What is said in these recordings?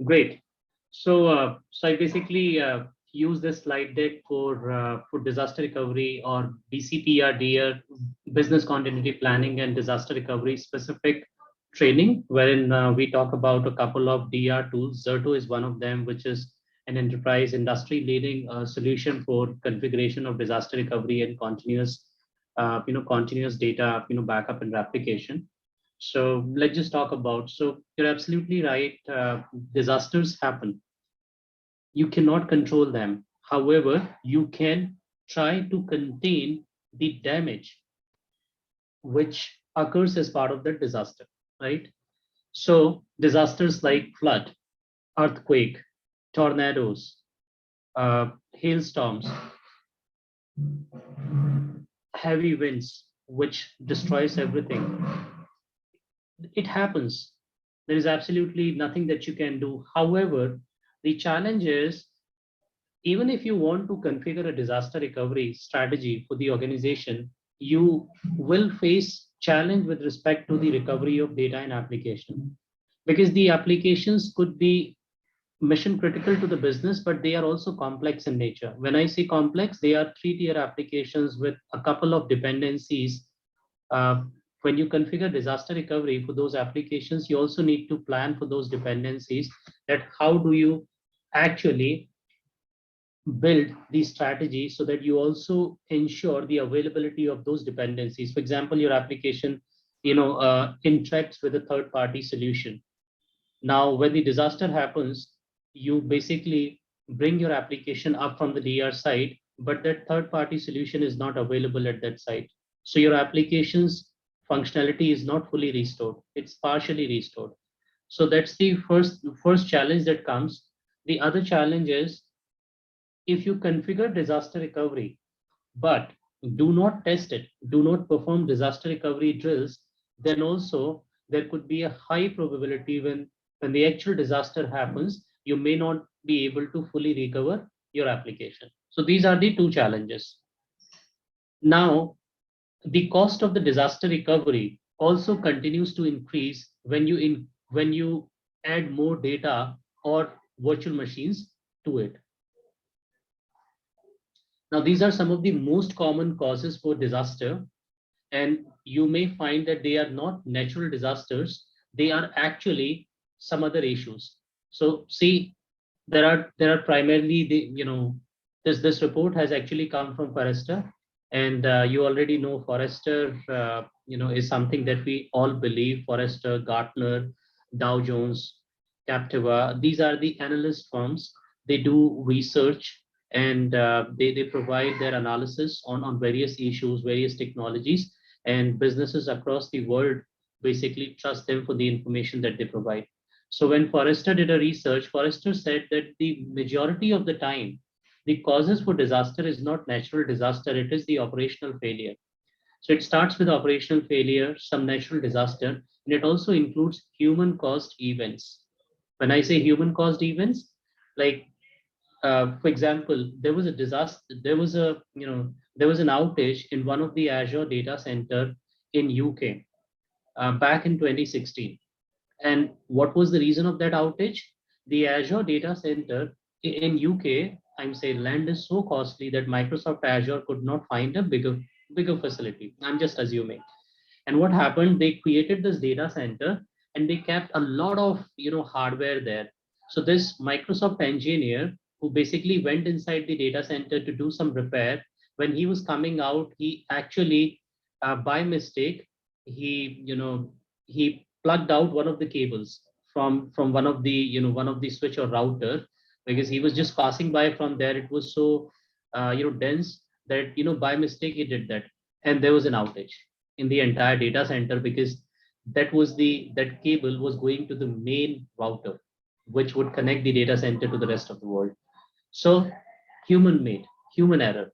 Great. So I basically use this slide deck for disaster recovery or BCPRD, business continuity planning and disaster recovery specific training, wherein we talk about a couple of DR tools. Zerto is one of them, which is an enterprise industry leading solution for configuration of disaster recovery and continuous data, backup and replication. So let's just talk about. So you're absolutely right. Disasters happen. You cannot control them. However, you can try to contain the damage which occurs as part of the disaster, right? So disasters like flood, earthquake, tornadoes, hailstorms, heavy winds, which destroys everything. It happens. There is absolutely nothing that you can do. However, the challenge is, even if you want to configure a disaster recovery strategy for the organization, you will face challenge with respect to the recovery of data and application, because the applications could be mission critical to the business, but they are also complex in nature. When I say complex, they are three-tier applications with a couple of dependencies. uh, when you configure disaster recovery for those applications, you also need to plan for those dependencies, that how do you actually build the strategy so that you also ensure the availability of those dependencies. For example, your application, interacts with a third party solution. Now, when the disaster happens, you basically bring your application up from the DR side, but that third party solution is not available at that site. So your application's functionality is not fully restored. It's partially restored. So that's the first challenge that comes. The other challenge is, if you configure disaster recovery, but do not test it, do not perform disaster recovery drills, then also there could be a high probability when the actual disaster happens, you may not be able to fully recover your application. So these are the two challenges. Now, the cost of the disaster recovery also continues to increase when you add more data or virtual machines to it. Now, these are some of the most common causes for disaster, and you may find that they are not natural disasters, they are actually some other issues. So see, there are primarily this report has actually come from Forrester, and you already know Forrester, is something that we all believe. Forrester, Gartner, Dow Jones, Captiva, these are the analyst firms. They do research, and they provide their analysis on various issues, various technologies, and businesses across the world basically trust them for the information that they provide. So when Forrester did a research, Forrester said that the majority of the time, the causes for disaster is not natural disaster, it is the operational failure. So it starts with operational failure, some natural disaster, and it also includes human caused events. When I say human caused events, like for example, there was a disaster, there was an outage in one of the Azure data center in UK back in 2016. And what was the reason of that outage? The Azure data center in UK, I'm saying land is so costly that Microsoft Azure could not find a bigger facility. I'm just assuming. And what happened? They created this data center and they kept a lot of hardware there. So this Microsoft engineer who basically went inside the data center to do some repair, when he was coming out, he actually by mistake he plugged out one of the cables from one of the switch or router, because he was just passing by from there. It was so dense that by mistake he did that, and there was an outage in the entire data center, because that cable was going to the main router, which would connect the data center to the rest of the world. So human made, human error.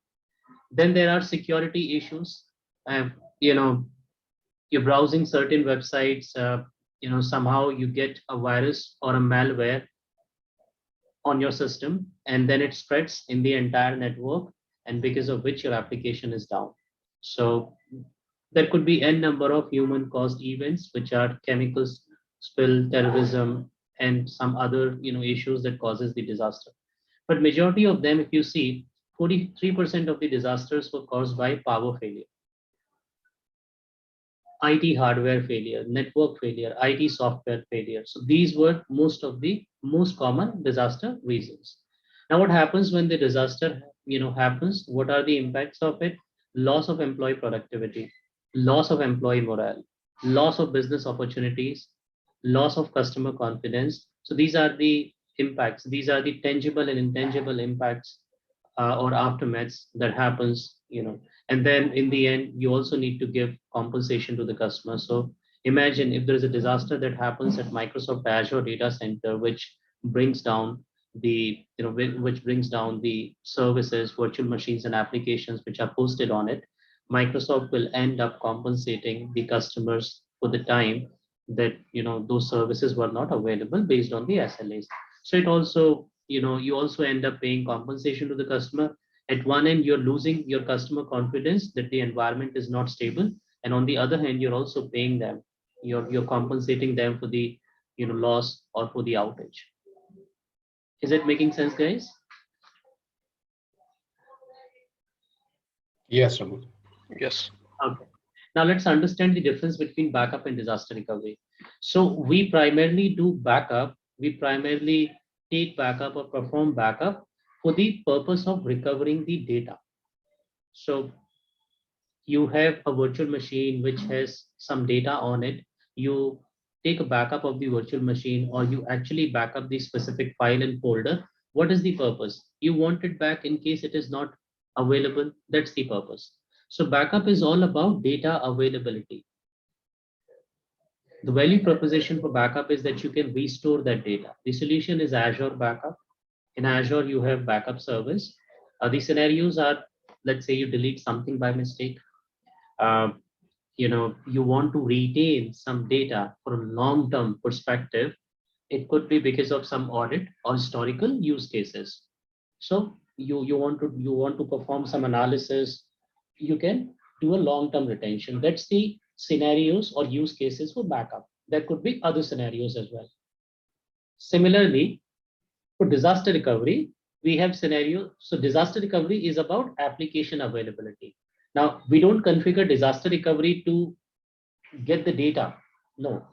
Then there are security issues. um, you know you're browsing certain websites, somehow you get a virus or a malware on your system, and then it spreads in the entire network, and because of which your application is down. So there could be n number of human caused events, which are chemicals spill, terrorism, and some other issues that causes the disaster. But majority of them, if you see, 43% of the disasters were caused by power failure, IT hardware failure, network failure, IT software failure. So these were most of the most common disaster reasons. Now, what happens when the disaster happens? What are the impacts of it? Loss of employee productivity, loss of employee morale, loss of business opportunities, loss of customer confidence. So these are the impacts. These are the tangible and intangible impacts or aftermaths that happens. And then in the end, you also need to give compensation to the customer. So imagine if there is a disaster that happens at Microsoft Azure data center, which brings down which brings down the services, virtual machines, and applications which are posted on it. Microsoft will end up compensating the customers for the time that those services were not available based on the SLAs. So it also, you also end up paying compensation to the customer. At one end, you're losing your customer confidence that the environment is not stable, and on the other hand, you're also paying them. You're compensating them for the loss or for the outage. Is it making sense, guys? Yes, Ramon. Yes. Okay. Now let's understand the difference between backup and disaster recovery. So we primarily do backup. We primarily take backup or perform backup for the purpose of recovering the data. So you have a virtual machine which has some data on it. You take a backup of the virtual machine, or you actually back up the specific file and folder. What is the purpose? You want it back in case it is not available. That's the purpose. So backup is all about data availability. The value proposition for backup is that you can restore that data. The solution is Azure Backup. In Azure, you have backup service. The scenarios are, let's say you delete something by mistake. Uh, you want to retain some data for a long-term perspective. It could be because of some audit or historical use cases. So you want to perform some analysis. You can do a long-term retention. That's the scenarios or use cases for backup. There could be other scenarios as well. Similarly, for disaster recovery, we have scenario. So disaster recovery is about application availability. Now, we don't configure disaster recovery to get the data. No,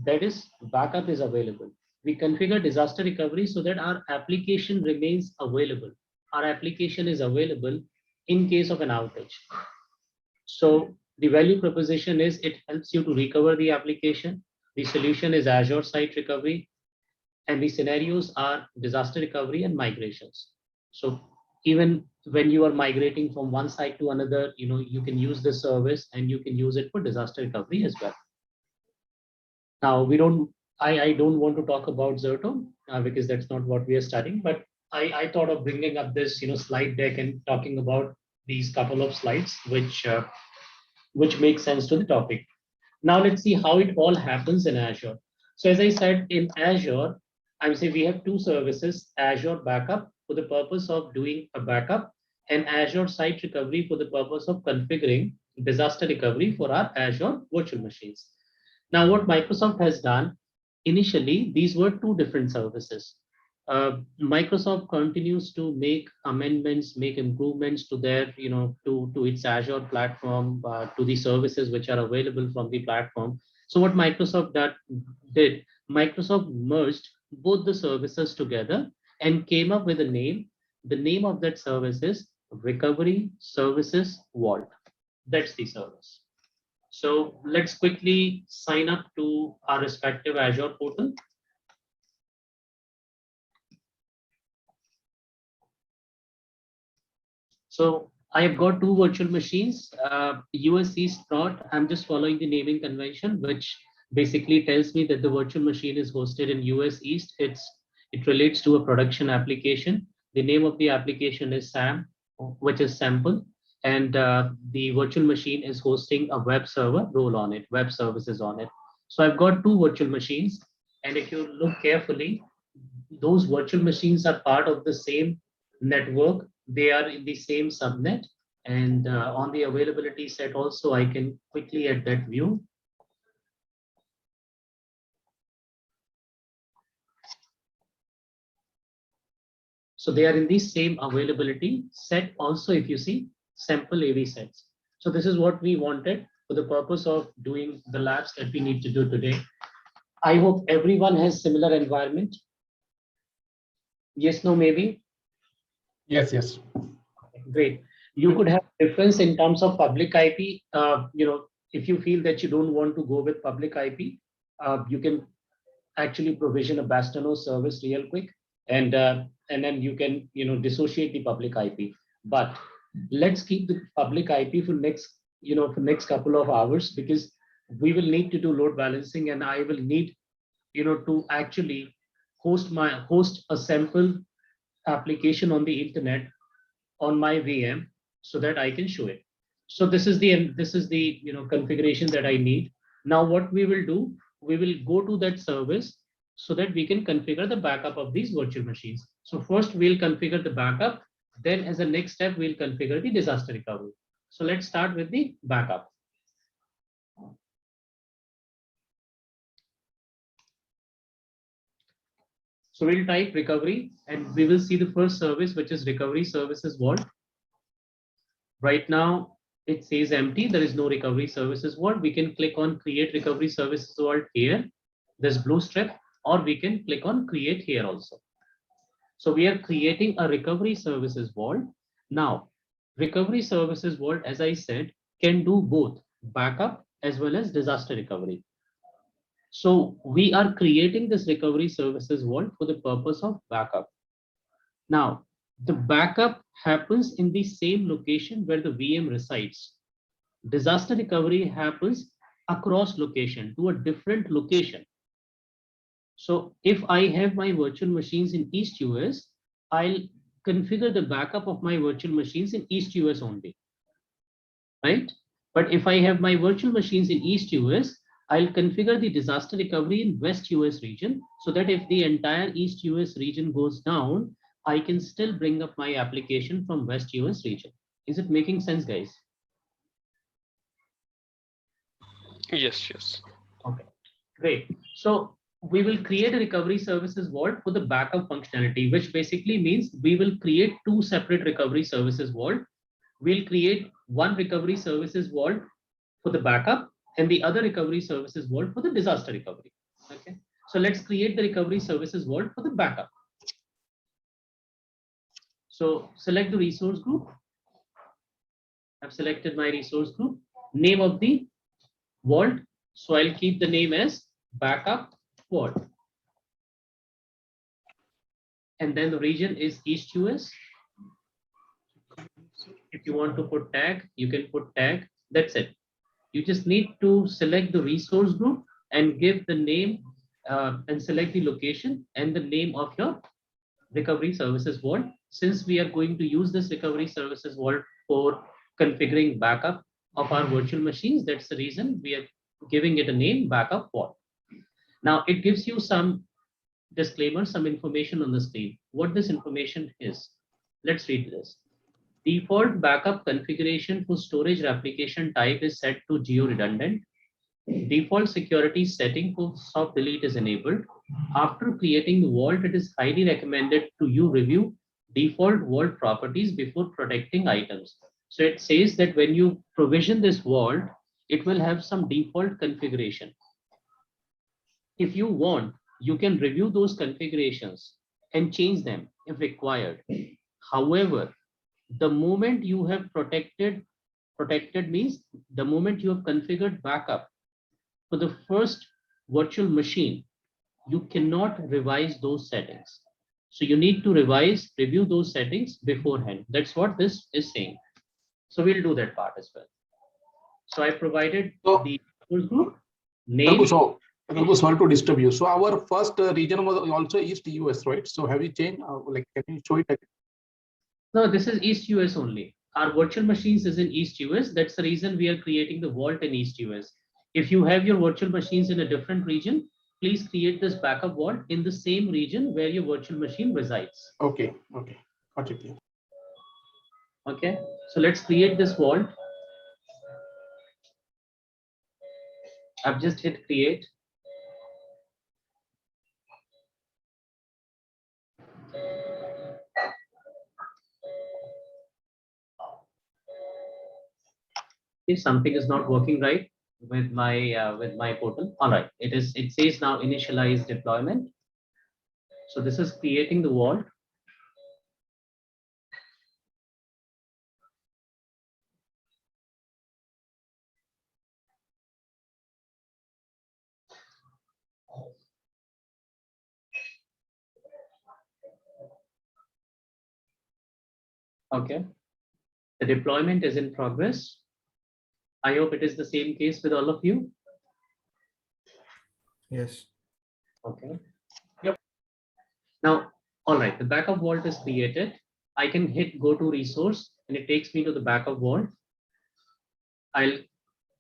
that is backup is available. We configure disaster recovery so that our application remains available. Our application is available in case of an outage. So the value proposition is it helps you to recover the application. The solution is Azure Site Recovery, and the scenarios are disaster recovery and migrations. So even when you are migrating from one site to another, you can use the service and you can use it for disaster recovery as well. Now I don't want to talk about Zerto because that's not what we are studying, but I thought of bringing up this slide deck and talking about these couple of slides which make sense to the topic. Now let's see how it all happens in Azure. So as I said, in Azure, I would say we have two services: Azure Backup for the purpose of doing a backup, and Azure Site Recovery for the purpose of configuring disaster recovery for our Azure virtual machines. Now, what Microsoft has done, initially, these were two different services. Microsoft continues to make amendments, make improvements to their, to its Azure platform, to the services which are available from the platform. So what Microsoft did, Microsoft merged both the services together and came up with a name. The name of that service is Recovery Services Vault. That's the service. So let's quickly sign up to our respective Azure portal. So I've got two virtual machines, US East Prod. I'm just following the naming convention, which basically tells me that the virtual machine is hosted in US East. It relates to a production application. The name of the application is SAM, which is sample. And the virtual machine is hosting a web server role on it, web services on it. So I've got two virtual machines. And if you look carefully, those virtual machines are part of the same network. They are in the same subnet. And on the availability set also, I can quickly add that view. So they are in the same availability set. Also, if you see sample AV sets. So this is what we wanted for the purpose of doing the labs that we need to do today. I hope everyone has similar environment. Yes, no, maybe. Yes, yes. Great. You could have difference in terms of public IP. If you feel that you don't want to go with public IP, you can actually provision a Bastono service real quick, and then you can dissociate the public IP. But let's keep the public IP for next couple of hours, because we will need to do load balancing, and I will need to actually host a sample application on the internet on my VM so that I can show it. So this is the configuration that I need. Now what we will do, we will go to that service so that we can configure the backup of these virtual machines. So first we'll configure the backup, then as a next step we'll configure the disaster recovery. So let's start with the backup. So we'll type recovery and we will see the first service, which is recovery services vault. Right now, it says empty. There is no recovery services vault. We can click on create recovery services vault here. There's blue strip, or we can click on create here also. So we are creating a recovery services vault. Now, recovery services vault, as I said, can do both backup as well as disaster recovery. So we are creating this recovery services vault for the purpose of backup. Now, the backup happens in the same location where the VM resides. Disaster recovery happens across location to a different location. So if I have my virtual machines in East US, I'll configure the backup of my virtual machines in East US only, right? But if I have my virtual machines in East US, I'll configure the disaster recovery in West US region so that if the entire East US region goes down, I can still bring up my application from West US region. Is it making sense, guys? Yes, yes. Okay, great. So we will create a recovery services vault for the backup functionality, which basically means we will create two separate recovery services vault. We'll create one recovery services vault for the backup and the other recovery services vault for the disaster recovery. Okay, so let's create the recovery services vault for the backup. So select the resource group. I've selected my resource group. Name of the vault. So I'll keep the name as backup vault. And then the region is East US. If you want to put tag, you can put tag. That's it. You just need to select the resource group and give the name and select the location and the name of your recovery services vault. Since we are going to use this recovery services vault for configuring backup of our virtual machines, that's the reason we are giving it a name, backup vault. Now it gives you some disclaimer, some information on the screen. What this information is, let's read this. Default backup configuration for storage replication type is set to geo redundant. Default security setting for soft delete is enabled. After creating the vault, it is highly recommended to you review default vault properties before protecting items. So it says that when you provision this vault, it will have some default configuration. If you want, you can review those configurations and change them if required. However, the moment you have protected means the moment you have configured backup for the first virtual machine, you cannot revise those settings. So you need to review those settings beforehand. That's what this is saying. So we'll do that part as well. So I provided the group name. So, sorry to disturb you. So our first region was also East US, right? So have you changed? Like, can you show it again? No, this is East US only. Our virtual machines is in East US. That's the reason we are creating the vault in East US. If you have your virtual machines in a different region, please create this backup vault in the same region where your virtual machine resides. Okay, got it. Okay, so let's create this vault. I've just hit create. Okay, something is not working right with my portal. All right, it says now initialize deployment. So this is creating the vault. Okay, the deployment is in progress. I hope it is the same case with all of you. Yes. Okay. Yep. Now, all right, the backup vault is created. I can hit go to resource and it takes me to the backup vault. I'll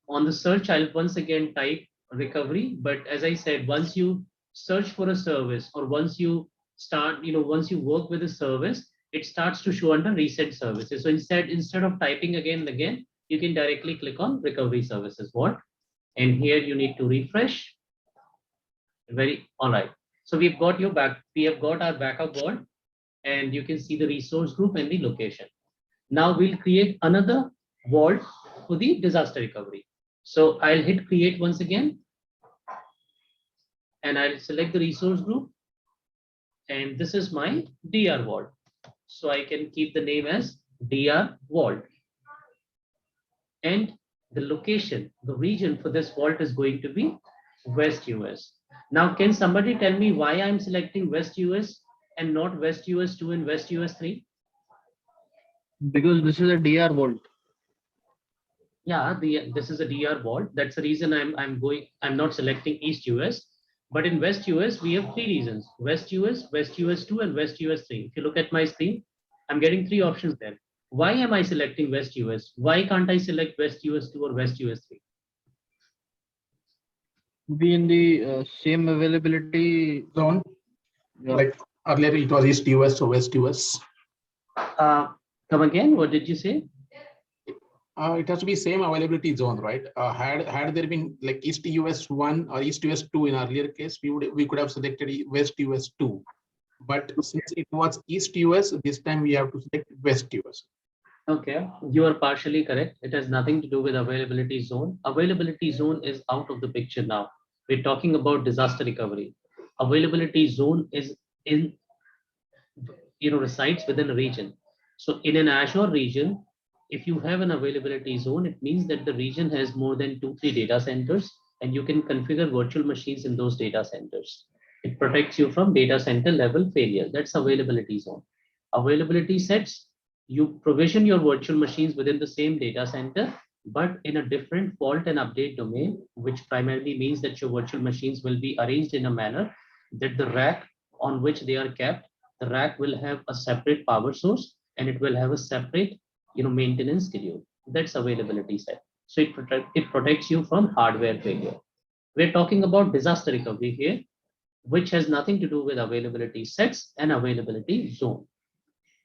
on the search, I'll once again type recovery. But as I said, once you search for a service or once you start, once you work with a service, it starts to show under recent services. So instead of typing again and again, you can directly click on recovery services vault. And here you need to refresh. All right. So we have got our backup vault and you can see the resource group and the location. Now we'll create another vault for the disaster recovery. So I'll hit create once again and I'll select the resource group and this is my DR vault. So I can keep the name as DR vault and the location, the region for this vault is going to be West US. Now, can somebody tell me why I'm selecting West US and not West US 2 and West US 3? Because this is a DR vault. Yeah, this is a DR vault. That's the reason I'm not selecting East US. But in West US, we have three regions: West US 2, and West US 3. If you look at my screen, I'm getting three options there. Why am I selecting West US? Why can't I select West US 2 or West US 3? Be in the same availability Zone, Yeah. like earlier it was East US or West US. Come again, what did you say? It has to be same availability zone, right? Had there been like East US 1 or East US 2 in earlier case, we could have selected West US 2. But since it was East US, this time we have to select West US. Okay, you are partially correct. It has nothing to do with availability zone. Availability zone is out of the picture now. We're talking about disaster recovery. Availability zone is in, resides within a region. So in an Azure region, if you have an availability zone, it means that the region has more than 2-3 data centers and you can configure virtual machines in those data centers. It protects you from data center level failure. That's availability zone. Availability sets, you provision your virtual machines within the same data center, but in a different fault and update domain, which primarily means that your virtual machines will be arranged in a manner that the rack on which they are kept, the rack will have a separate power source and it will have a separate maintenance schedule. That's availability set. So it protects you from hardware failure. We're talking about disaster recovery here, which has nothing to do with availability sets and availability zone.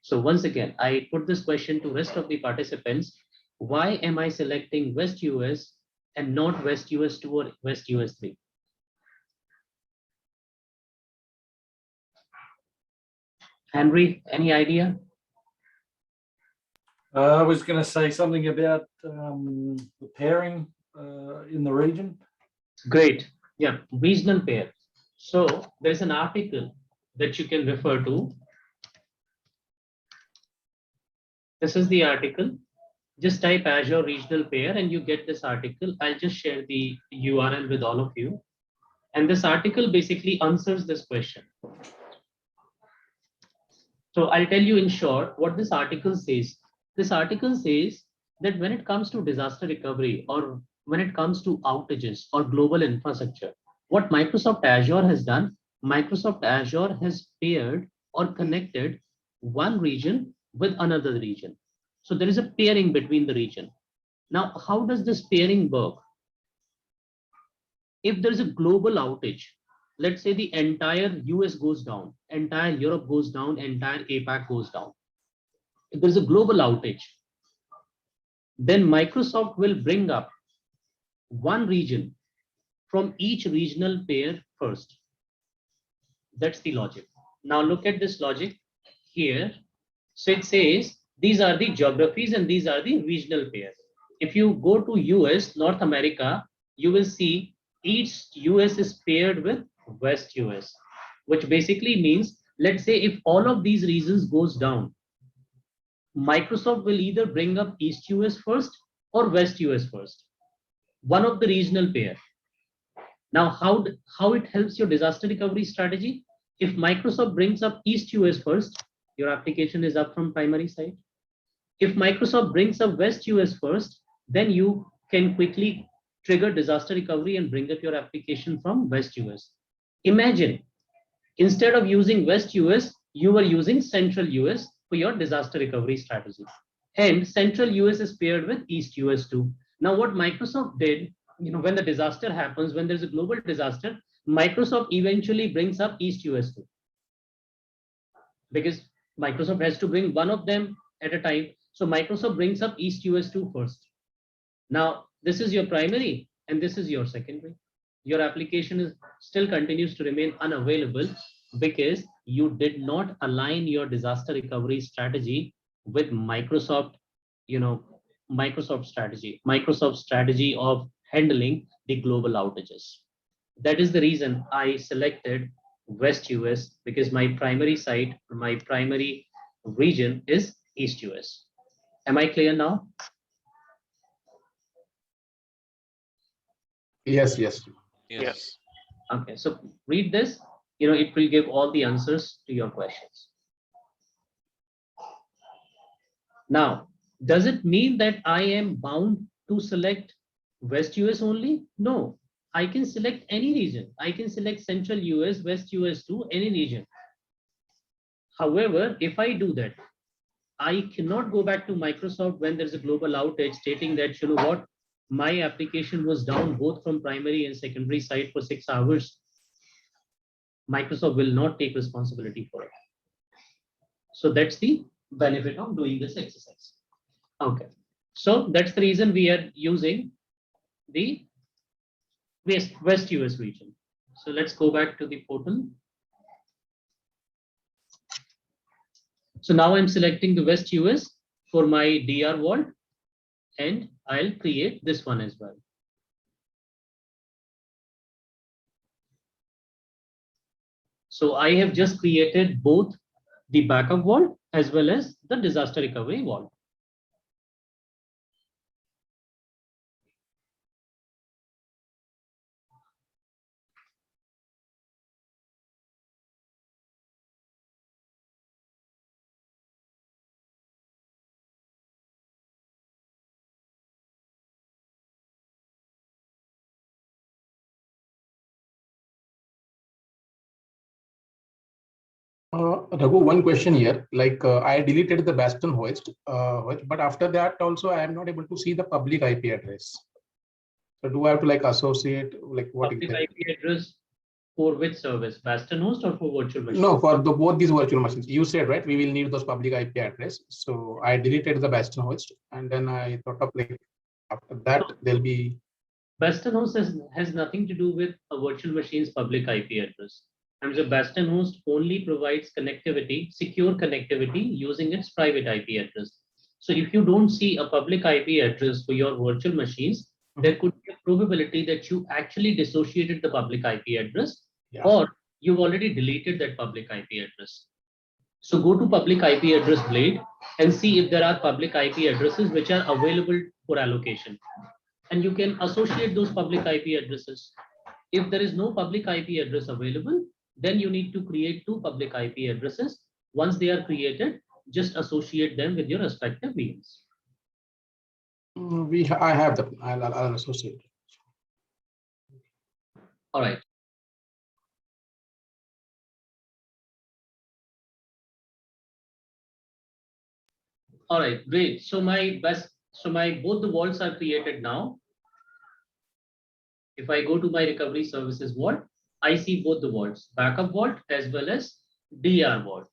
So once again, I put this question to rest of the participants. Why am I selecting West US and not West US 2 or West US 3? Henry, any idea? I was going to say something about the pairing in the region. Great. Yeah, regional pair. So there's an article that you can refer to. This is the article. Just type Azure regional pair and you get this article. I'll just share the URL with all of you. And this article basically answers this question. So I'll tell you in short what this article says. This article says that when it comes to disaster recovery or when it comes to outages or global infrastructure, what Microsoft Azure has done, Microsoft Azure has paired or connected one region with another region. So there is a pairing between the region. Now, how does this pairing work? If there is a global outage, let's say the entire US goes down, entire Europe goes down, entire APAC goes down. If there's a global outage, then Microsoft will bring up one region from each regional pair first. That's the logic. Now look at this logic here. So it says these are the geographies and these are the regional pairs. If you go to US, North America, you will see East US is paired with West US, which basically means, let's say if all of these regions goes down, Microsoft will either bring up East US first or West US first, one of the regional pair. Now, how it helps your disaster recovery strategy? If Microsoft brings up East US first, your application is up from primary side. If Microsoft brings up West US first, then you can quickly trigger disaster recovery and bring up your application from West US. Imagine, instead of using West US, you were using Central US for your disaster recovery strategy. And Central US is paired with East US too. Now, what Microsoft did, when the disaster happens, when there's a global disaster, Microsoft eventually brings up East US too. Because Microsoft has to bring one of them at a time. So Microsoft brings up East US 2 first. Now, this is your primary and this is your secondary. Your application is still continues to remain unavailable because you did not align your disaster recovery strategy with Microsoft, Microsoft strategy of handling the global outages. That is the reason I selected West US, because my primary site, my primary region is East US. Am I clear now? Yes, yes. Yes. Okay, so read this, it will give all the answers to your questions. Now, does it mean that I am bound to select West US only? No, I can select any region. I can select Central US, West US to any region. However, if I do that, I cannot go back to Microsoft when there's a global outage stating that, what, my application was down both from primary and secondary side for 6 hours. Microsoft will not take responsibility for it. So that's the benefit of doing this exercise. Okay, so that's the reason we are using the West US region. So let's go back to the portal. So now I'm selecting the West US for my DR vault, and I'll create this one as well. So I have just created both the backup vault as well as the disaster recovery vault. Raghu, one question here. I deleted the Bastion host, but after that also I am not able to see the public IP address. So do I have to associate what Public exactly? IP address for which service? Bastion host or for virtual machine? No, for both these virtual machines. You said, right, we will need those public IP address. So I deleted the Bastion host, and then I thought of after that there'll be. Bastion host has nothing to do with a virtual machine's public IP address. And the Bastion host only provides connectivity, secure connectivity using its private IP address. So if you don't see a public IP address for your virtual machines, there could be a probability that you actually dissociated the public IP address, or you've already deleted that public IP address. So go to public IP address blade and see if there are public IP addresses which are available for allocation. And you can associate those public IP addresses. If there is no public IP address available, then you need to create 2 public IP addresses. Once they are created, just associate them with your respective VMs. I have them. I'll associate. All right. All right, great. So both the vaults are created now. If I go to my recovery services vault, I see both the vaults, backup vault as well as DR vault.